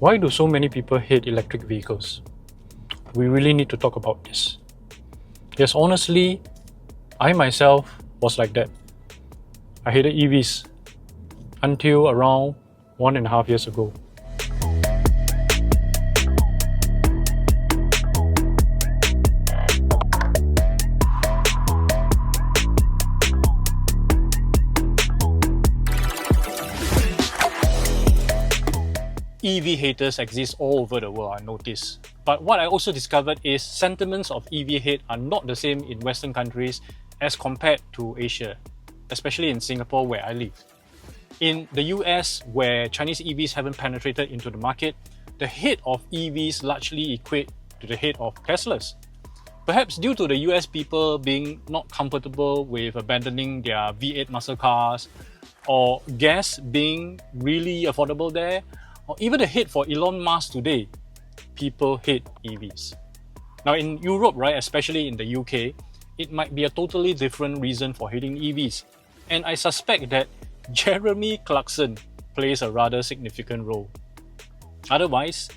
Why do so many people hate electric vehicles? We really need to talk about this. Yes, honestly, I myself was like that. I hated EVs until around 1.5 years ago. EV haters exist all over the world, I noticed. But what I also discovered is sentiments of EV hate are not the same in Western countries as compared to Asia, especially in Singapore where I live. In the US, where Chinese EVs haven't penetrated into the market, the hate of EVs largely equate to the hate of Teslas. Perhaps due to the US people being not comfortable with abandoning their V8 muscle cars, or gas being really affordable there, or even the hate for Elon Musk today, people hate EVs. Now in Europe, right, especially in the UK, it might be a totally different reason for hating EVs. And I suspect that Jeremy Clarkson plays a rather significant role. Otherwise,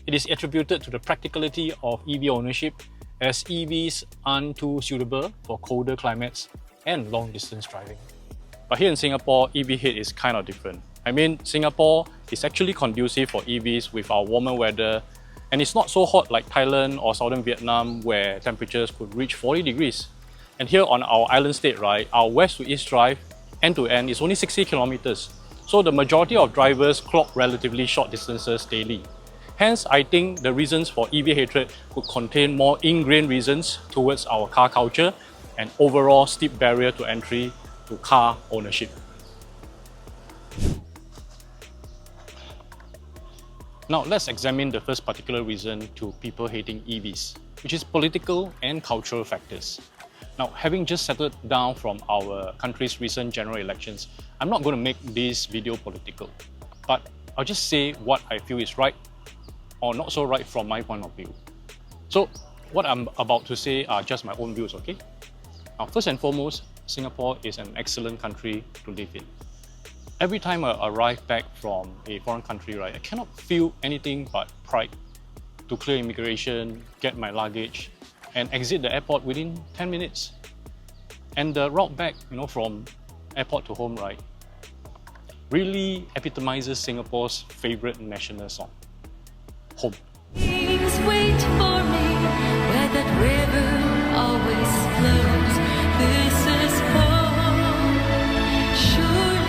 it is attributed to the practicality of EV ownership, as EVs aren't too suitable for colder climates and long-distance driving. But here in Singapore, EV hate is kind of different. I mean, Singapore is actually conducive for EVs with our warmer weather, and it's not so hot like Thailand or southern Vietnam where temperatures could reach 40 degrees. And here on our island state, right, our west to east drive, end to end, is only 60 kilometers. So the majority of drivers clock relatively short distances daily. Hence, I think the reasons for EV hatred could contain more ingrained reasons towards our car culture and overall steep barrier to entry to car ownership. Now let's examine the first particular reason to people hating EVs, which is political and cultural factors. Now, having just settled down from our country's recent general elections, I'm not going to make this video political, but I'll just say what I feel is right or not so right from my point of view. So what I'm about to say are just my own views, okay? Now, first and foremost, Singapore is an excellent country to live in. Every time I arrive back from a foreign country, right, I cannot feel anything but pride to clear immigration, get my luggage, and exit the airport within 10 minutes. And the route back, from airport to home, right, really epitomizes Singapore's favorite national song, Home. Please wait for me where that river always flows. This is home, surely.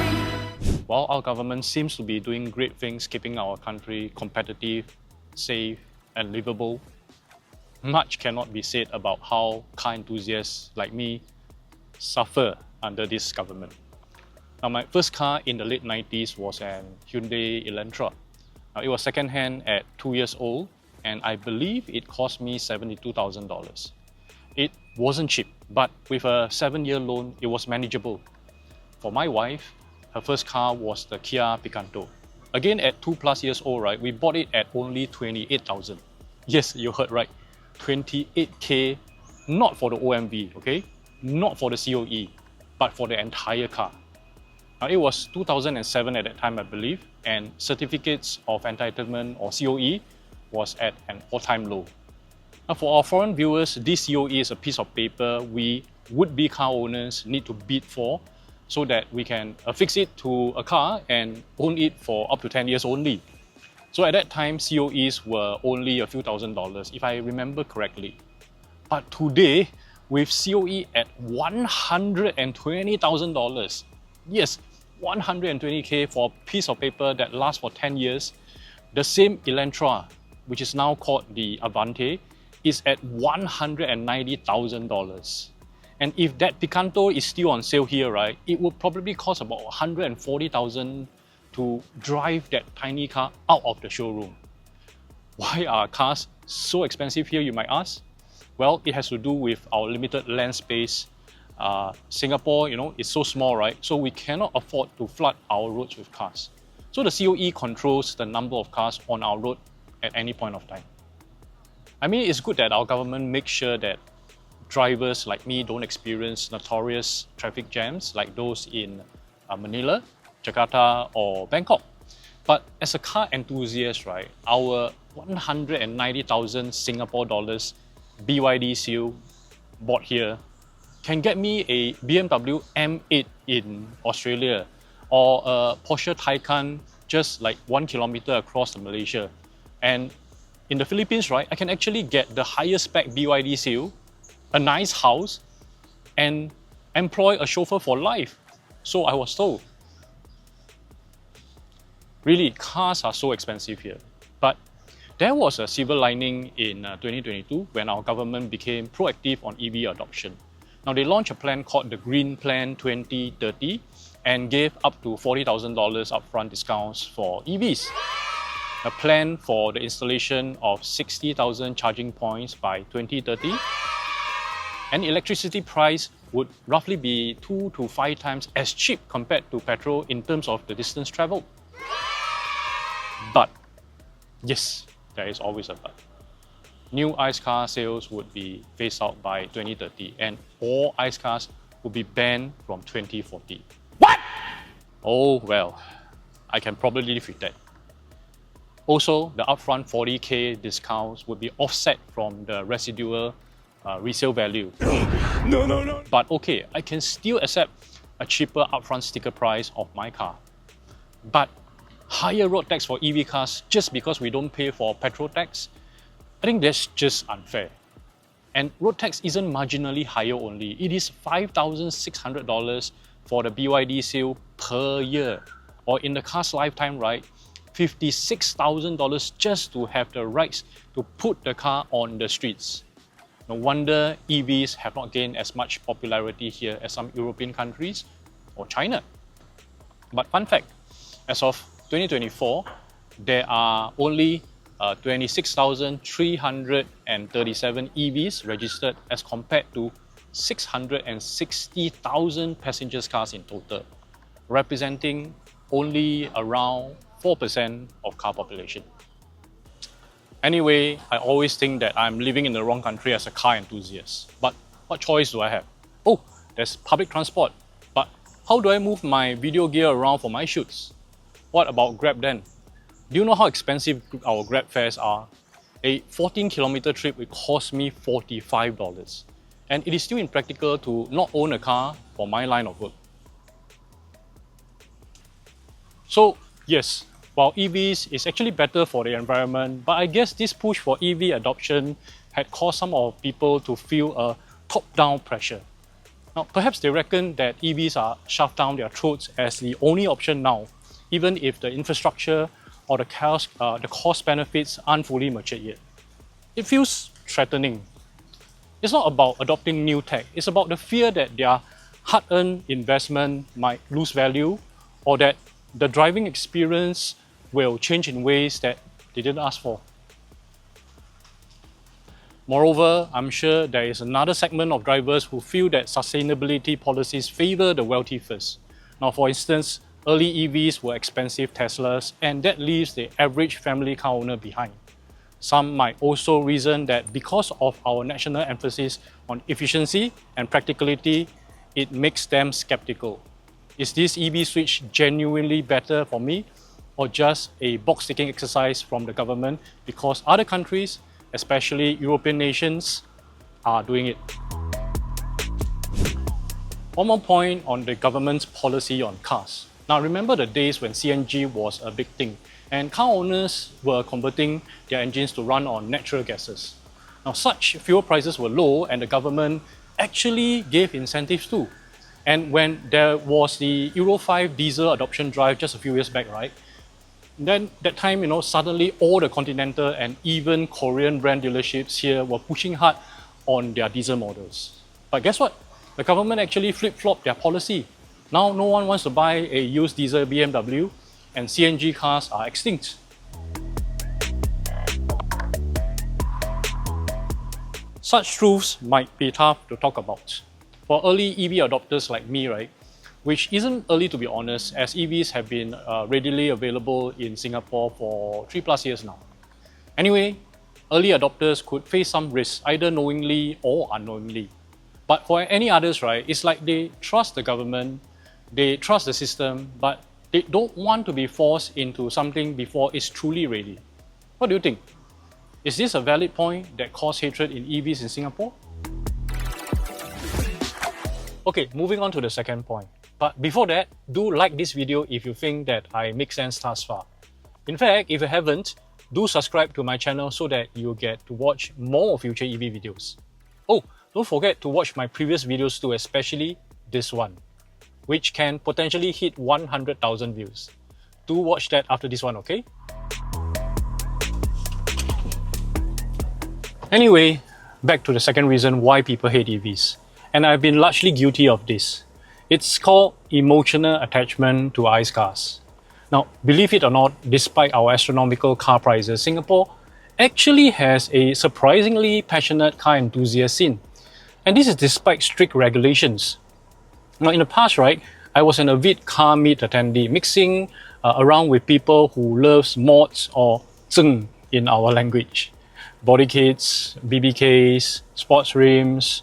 While our government seems to be doing great things keeping our country competitive, safe, and livable, much cannot be said about how car enthusiasts like me suffer under this government. Now, my first car in the late 90s was an Hyundai Elantra. Now, it was second-hand at 2 years old, and I believe it cost me $72,000. It wasn't cheap, but with a 7-year loan, it was manageable. For my wife, her first car was the Kia Picanto. Again, at 2+ years old, right, we bought it at only $28,000. Yes, you heard right. 28K, not for the OMV, okay? Not for the COE, but for the entire car. Now, it was 2007 at that time, I believe, and certificates of entitlement, or COE, was at an all-time low. Now, for our foreign viewers, this COE is a piece of paper we would-be car owners need to bid for so that we can affix it to a car and own it for up to 10 years only. So at that time, COEs were only a few $1,000s, if I remember correctly. But today, with COE at $120,000, yes, 120K for a piece of paper that lasts for 10 years, the same Elantra, which is now called the Avante, is at $190,000. And if that Picanto is still on sale here, right, it would probably cost about $140,000 to drive that tiny car out of the showroom. Why are cars so expensive here, you might ask? Well, it has to do with our limited land space. Singapore, is so small, right? So we cannot afford to flood our roads with cars. So the COE controls the number of cars on our road at any point of time. I mean, it's good that our government makes sure that drivers like me don't experience notorious traffic jams like those in Manila, Jakarta, or Bangkok. But as a car enthusiast, right, our 190,000 Singapore dollars BYD seal bought here can get me a BMW M8 in Australia or a Porsche Taycan just like 1 kilometer across Malaysia. And in the Philippines, right, I can actually get the highest spec BYD seal, a nice house, and employ a chauffeur for life. So I was told. Really, cars are so expensive here. But there was a silver lining in 2022 when our government became proactive on EV adoption. Now they launched a plan called the Green Plan 2030 and gave up to $40,000 upfront discounts for EVs. A plan for the installation of 60,000 charging points by 2030. And electricity price would roughly be 2 to 5 times as cheap compared to petrol in terms of the distance traveled. But, yes, there is always a but. New ICE car sales would be phased out by 2030 and all ICE cars would be banned from 2040. What? Oh well, I can probably live with that. Also, the upfront 40k discounts would be offset from the residual resale value. No. But okay, I can still accept a cheaper upfront sticker price of my car. But higher road tax for EV cars just because we don't pay for petrol tax? I think that's just unfair. And road tax isn't marginally higher only. It is $5,600 for the BYD seal per year. Or in the car's lifetime, right, $56,000 just to have the rights to put the car on the streets. No wonder EVs have not gained as much popularity here as some European countries or China. But fun fact, as of 2024, there are only 26,337 EVs registered as compared to 660,000 passenger cars in total, representing only around 4% of car population. Anyway, I always think that I'm living in the wrong country as a car enthusiast. But what choice do I have? Oh, there's public transport. But how do I move my video gear around for my shoots? What about Grab then? Do you know how expensive our Grab fares are? A 14-kilometer trip will cost me $45. And it is still impractical to not own a car for my line of work. So yes, while EVs is actually better for the environment, but I guess this push for EV adoption had caused some of people to feel a top-down pressure. Now, perhaps they reckon that EVs are shoved down their throats as the only option now, even if the infrastructure or the cost benefits aren't fully matured yet. It feels threatening. It's not about adopting new tech, it's about the fear that their hard-earned investment might lose value or that the driving experience will change in ways that they didn't ask for. Moreover, I'm sure there is another segment of drivers who feel that sustainability policies favor the wealthy first. Now, for instance, early EVs were expensive Teslas, and that leaves the average family car owner behind. Some might also reason that because of our national emphasis on efficiency and practicality, it makes them skeptical. Is this EV switch genuinely better for me, or just a box-ticking exercise from the government because other countries, especially European nations, are doing it? One more point on the government's policy on cars. Now remember the days when CNG was a big thing and car owners were converting their engines to run on natural gases. Now such fuel prices were low and the government actually gave incentives too. And when there was the Euro 5 diesel adoption drive just a few years back, right? Then that time, suddenly all the Continental and even Korean brand dealerships here were pushing hard on their diesel models. But guess what? The government actually flip-flopped their policy. Now no one wants to buy a used diesel BMW and CNG cars are extinct. Such truths might be tough to talk about. For early EV adopters like me, right, which isn't early to be honest, as EVs have been readily available in Singapore for 3+ years now. Anyway, early adopters could face some risks, either knowingly or unknowingly. But for any others, right, it's like they trust the government, they trust the system, but They don't want to be forced into something before it's truly ready. What do you think? Is this a valid point that caused hatred in EVs in Singapore? Okay, moving on to the second point. But before that, do like this video if you think that I make sense thus far. In fact, if you haven't, do subscribe to my channel so that you get to watch more future EV videos. Oh, don't forget to watch my previous videos too, especially this one, which can potentially hit 100,000 views. Do watch that after this one, okay? Anyway, back to the second reason why people hate EVs. And I've been largely guilty of this. It's called emotional attachment to ICE cars. Now, believe it or not, despite our astronomical car prices, Singapore actually has a surprisingly passionate car enthusiast scene. And this is despite strict regulations. Now, in the past, right, I was an avid car meet attendee, mixing around with people who loves mods or zeng in our language. Body kits, BBKs, sports rims,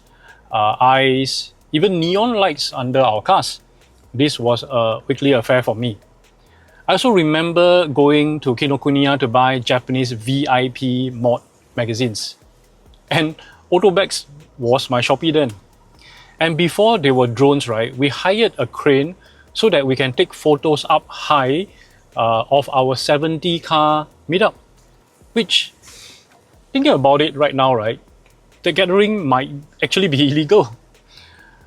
eyes, even neon lights under our cars. This was a weekly affair for me. I also remember going to Kinokuniya to buy Japanese VIP mod magazines. And Autobags was my Shopee then. And before there were drones, right, we hired a crane so that we can take photos up high of our 70 car meetup. Which, thinking about it right now, right, the gathering might actually be illegal.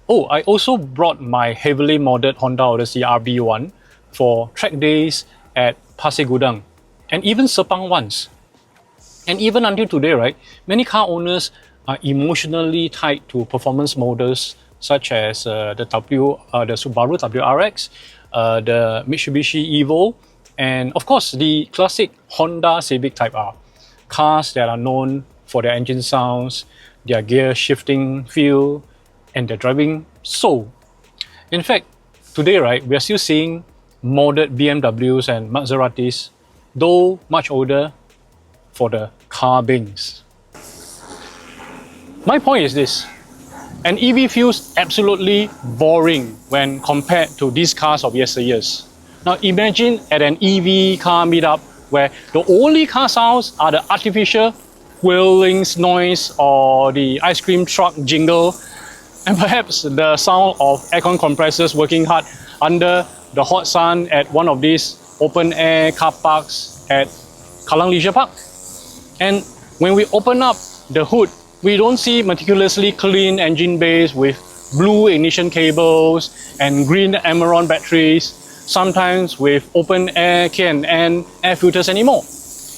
Oh, I also brought my heavily modded Honda Odyssey RB1 for track days at Pasir Gudang and even Sepang once. And even until today, right, many car owners are emotionally tied to performance models such as the Subaru WRX, the Mitsubishi Evo, and of course the classic Honda Civic Type R. Cars that are known for their engine sounds, their gear shifting feel, and their driving soul. In fact, today, right, we are still seeing modded BMWs and Maseratis, though much older, for the car bings. My point is this: an EV feels absolutely boring when compared to these cars of yesteryears. Now imagine at an EV car meetup where the only car sounds are the artificial whirling noise or the ice cream truck jingle, and perhaps the sound of aircon compressors working hard under the hot sun at one of these open air car parks at Kallang Leisure Park. And when we open up the hood, we don't see meticulously clean engine bays with blue ignition cables and green Amaron batteries, sometimes with open air K&N air filters anymore.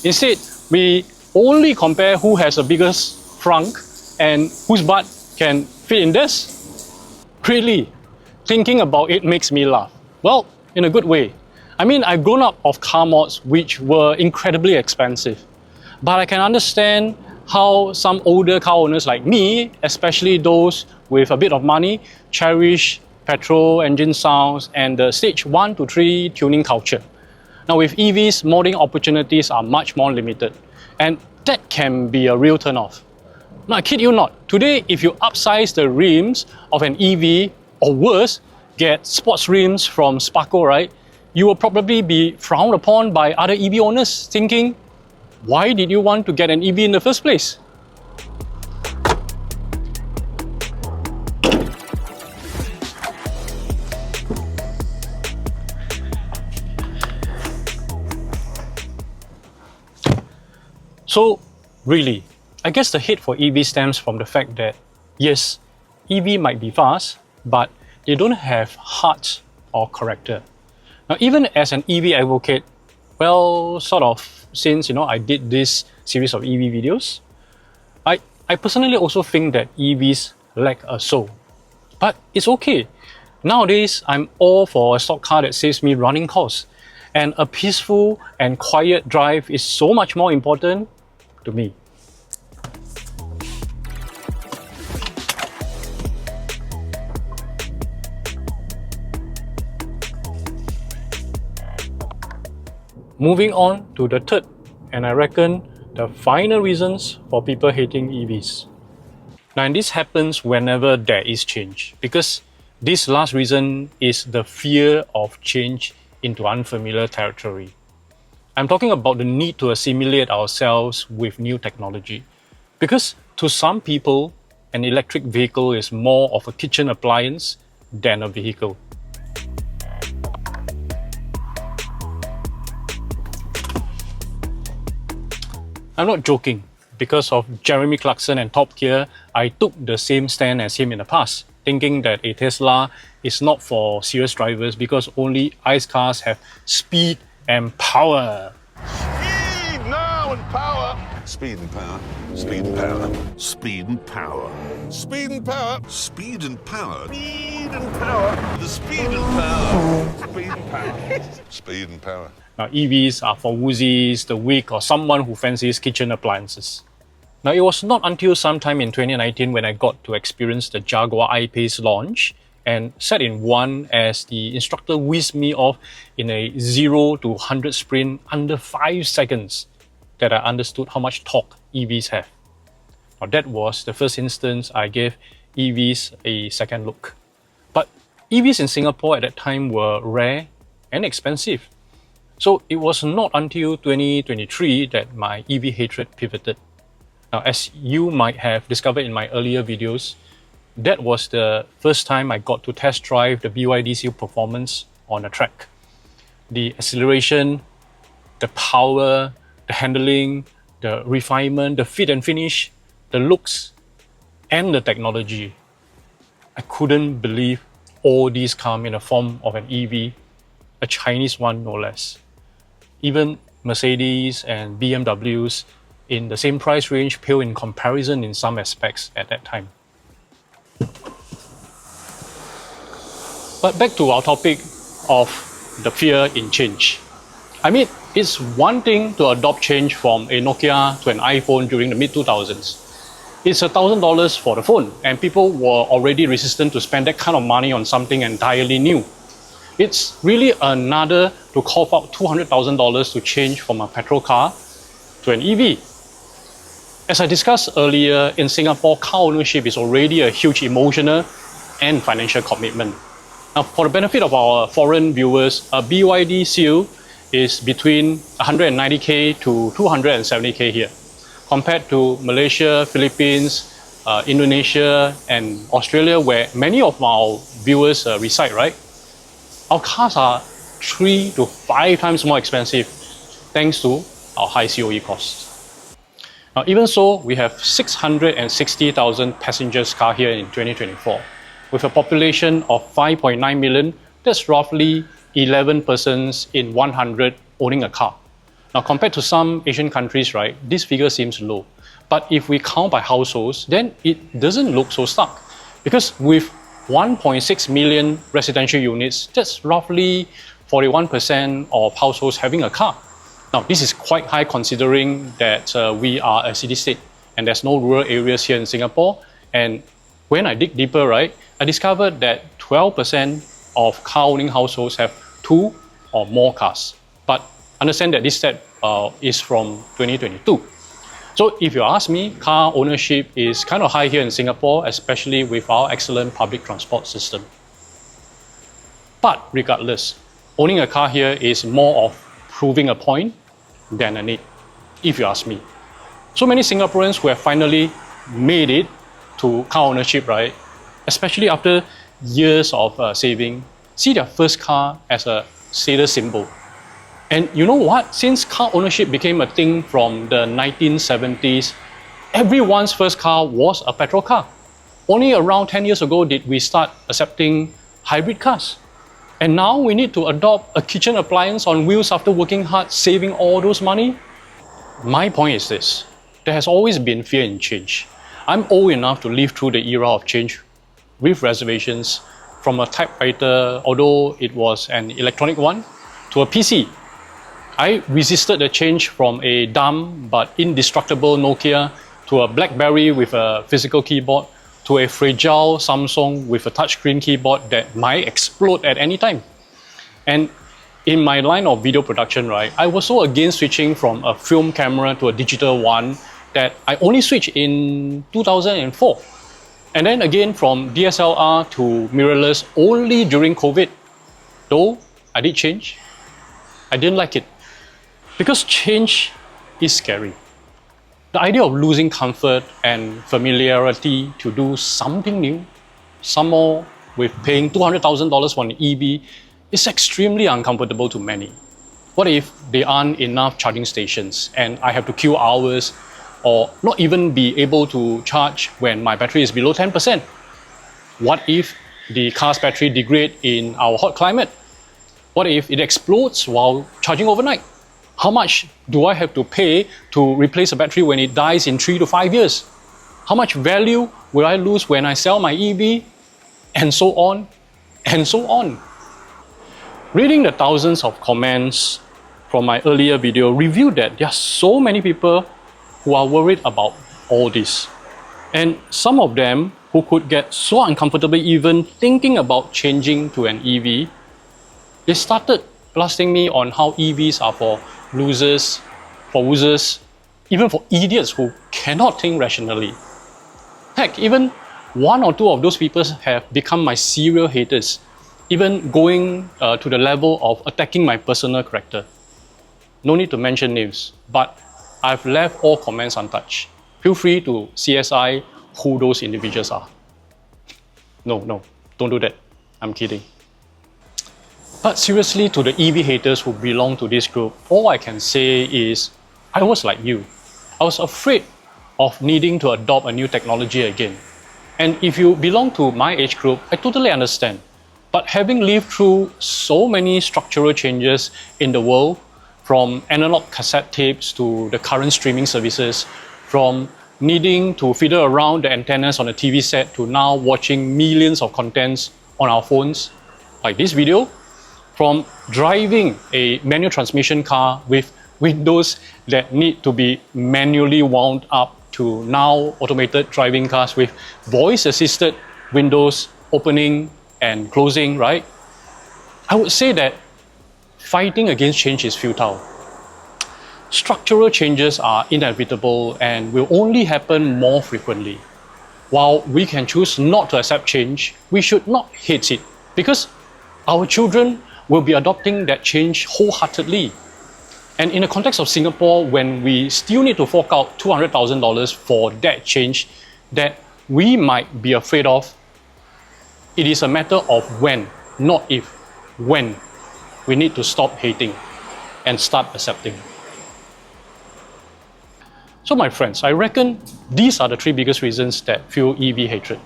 Instead, we only compare who has the biggest trunk and whose butt can fit in this. Really, thinking about it makes me laugh. Well, in a good way. I mean, I've grown up of car mods which were incredibly expensive. But I can understand how some older car owners like me, especially those with a bit of money, cherish petrol engine sounds and the stage 1 to 3 tuning culture. Now with EVs, modding opportunities are much more limited, and that can be a real turn-off. Now I kid you not, today if you upsize the rims of an EV, or worse, get sports rims from Sparco, right, you will probably be frowned upon by other EV owners thinking, why did you want to get an EV in the first place? So really, I guess the hate for EV stems from the fact that, yes, EV might be fast, but they don't have heart or character. Now, even as an EV advocate, well, sort of, since I did this series of EV videos, I personally also think that EVs lack a soul. But it's okay. Nowadays, I'm all for a stock car that saves me running costs, and a peaceful and quiet drive is so much more important to me. Moving on to the third, and I reckon the final reasons for people hating EVs. Now, and this happens whenever there is change, because this last reason is the fear of change into unfamiliar territory. I'm talking about the need to assimilate ourselves with new technology. Because to some people, an electric vehicle is more of a kitchen appliance than a vehicle. I'm not joking. Because of Jeremy Clarkson and Top Gear, I took the same stand as him in the past, thinking that a Tesla is not for serious drivers because only ICE cars have speed and power. Speed now and power. Speed and power. Speed and power. Speed and power. Speed and power. Speed and power. Speed and power. The speed and power. Speed and power. Speed and power. Now, EVs are for woozies, the weak, or someone who fancies kitchen appliances. Now, it was not until sometime in 2019 when I got to experience the Jaguar I-Pace launch and sat in one as the instructor whizzed me off in a 0 to 100 sprint under 5 seconds that I understood how much torque EVs have. Now, that was the first instance I gave EVs a second look. But EVs in Singapore at that time were rare and expensive. So it was not until 2023 that my EV hatred pivoted. Now, as you might have discovered in my earlier videos, that was the first time I got to test drive the BYD Seal Performance on a track. The acceleration, the power, the handling, the refinement, the fit and finish, the looks, and the technology. I couldn't believe all these come in the form of an EV, a Chinese one no less. Even Mercedes and BMWs in the same price range pale in comparison in some aspects at that time. But back to our topic of the fear in change. I mean, it's one thing to adopt change from a Nokia to an iPhone during the mid-2000s. It's $1,000 for the phone, and people were already resistant to spend that kind of money on something entirely new. It's really another to cough out $200,000 to change from a petrol car to an EV. As I discussed earlier, in Singapore, car ownership is already a huge emotional and financial commitment. Now, for the benefit of our foreign viewers, a BYD Seal is between 190k to 270k here, compared to Malaysia, Philippines, Indonesia, and Australia, where many of our viewers reside, right? Our cars are 3 to 5 times more expensive thanks to our high COE costs. Now, even so, we have 660,000 passengers car here in 2024. With a population of 5.9 million, that's roughly 11 persons in 100 owning a car. Now, compared to some Asian countries, right, this figure seems low. But if we count by households, then it doesn't look so stark. Because with 1.6 million residential units, that's roughly 41% of households having a car. Now, this is quite high considering that we are a city-state and there's no rural areas here in Singapore. And when I dig deeper, right, I discovered that 12% of car-owning households have 2 or more cars. But understand that this stat is from 2022. So if you ask me, car ownership is kind of high here in Singapore, especially with our excellent public transport system. But regardless, owning a car here is more of proving a point than a need, if you ask me. So many Singaporeans who have finally made it to car ownership, right, especially after years of saving, see their first car as a status symbol. And you know what? Since car ownership became a thing from the 1970s, everyone's first car was a petrol car. Only around 10 years ago did we start accepting hybrid cars. And now we need to adopt a kitchen appliance on wheels after working hard, saving all those money? My point is this: there has always been fear in change. I'm old enough to live through the era of change with reservations, from a typewriter, although it was an electronic one, to a PC. I resisted the change from a dumb but indestructible Nokia to a BlackBerry with a physical keyboard to a fragile Samsung with a touchscreen keyboard that might explode at any time. And in my line of video production, right, I was so against switching from a film camera to a digital one that I only switched in 2004. And then again from DSLR to mirrorless only during COVID. Though I did change, I didn't like it. Because change is scary. The idea of losing comfort and familiarity to do something new, some more with paying $200,000 for an EV, is extremely uncomfortable to many. What if there aren't enough charging stations and I have to queue hours or not even be able to charge when my battery is below 10%? What if the car's battery degrades in our hot climate? What if it explodes while charging overnight? How much do I have to pay to replace a battery when it dies in 3 to 5 years? How much value will I lose when I sell my EV? And so on, and so on. Reading the thousands of comments from my earlier video revealed that there are so many people who are worried about all this. And some of them who could get so uncomfortable even thinking about changing to an EV, they started blasting me on how EVs are for losers, for woozers, even for idiots who cannot think rationally. Heck, even one or two of those people have become my serial haters, even going to the level of attacking my personal character. No need to mention names, but I've left all comments untouched. Feel free to CSI who those individuals are. No, don't do that. I'm kidding. But seriously, to the EV haters who belong to this group, all I can say is, I was like you. I was afraid of needing to adopt a new technology again. And if you belong to my age group, I totally understand. But having lived through so many structural changes in the world, from analog cassette tapes to the current streaming services, from needing to fiddle around the antennas on a TV set to now watching millions of contents on our phones, like this video, from driving a manual transmission car with windows that need to be manually wound up to now automated driving cars with voice-assisted windows opening and closing, right? I would say that fighting against change is futile. Structural changes are inevitable and will only happen more frequently. While we can choose not to accept change, we should not hate it because our children will be adopting that change wholeheartedly. And in the context of Singapore, when we still need to fork out $200,000 for that change that we might be afraid of, it is a matter of when, not if, when we need to stop hating and start accepting. So my friends, I reckon these are the 3 biggest reasons that fuel EV hatred.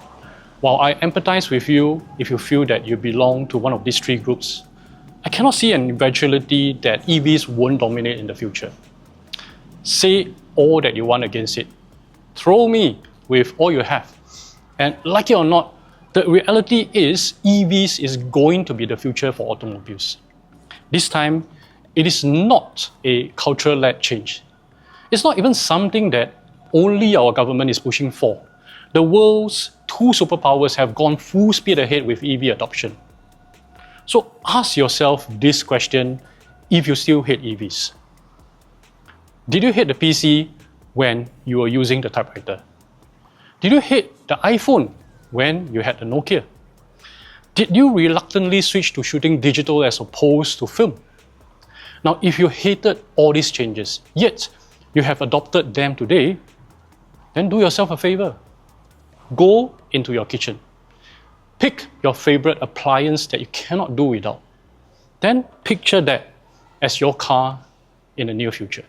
While I empathize with you if you feel that you belong to one of these 3 groups, I cannot see an eventuality that EVs won't dominate in the future. Say all that you want against it. Throw me with all you have. And like it or not, the reality is EVs is going to be the future for automobiles. This time, it is not a cultural-led change. It's not even something that only our government is pushing for. The world's 2 superpowers have gone full speed ahead with EV adoption. So ask yourself this question if you still hate EVs. Did you hate the PC when you were using the typewriter? Did you hate the iPhone when you had the Nokia? Did you reluctantly switch to shooting digital as opposed to film? Now, if you hated all these changes, yet you have adopted them today, then do yourself a favor. Go into your kitchen. Pick your favorite appliance that you cannot do without. Then picture that as your car in the near future.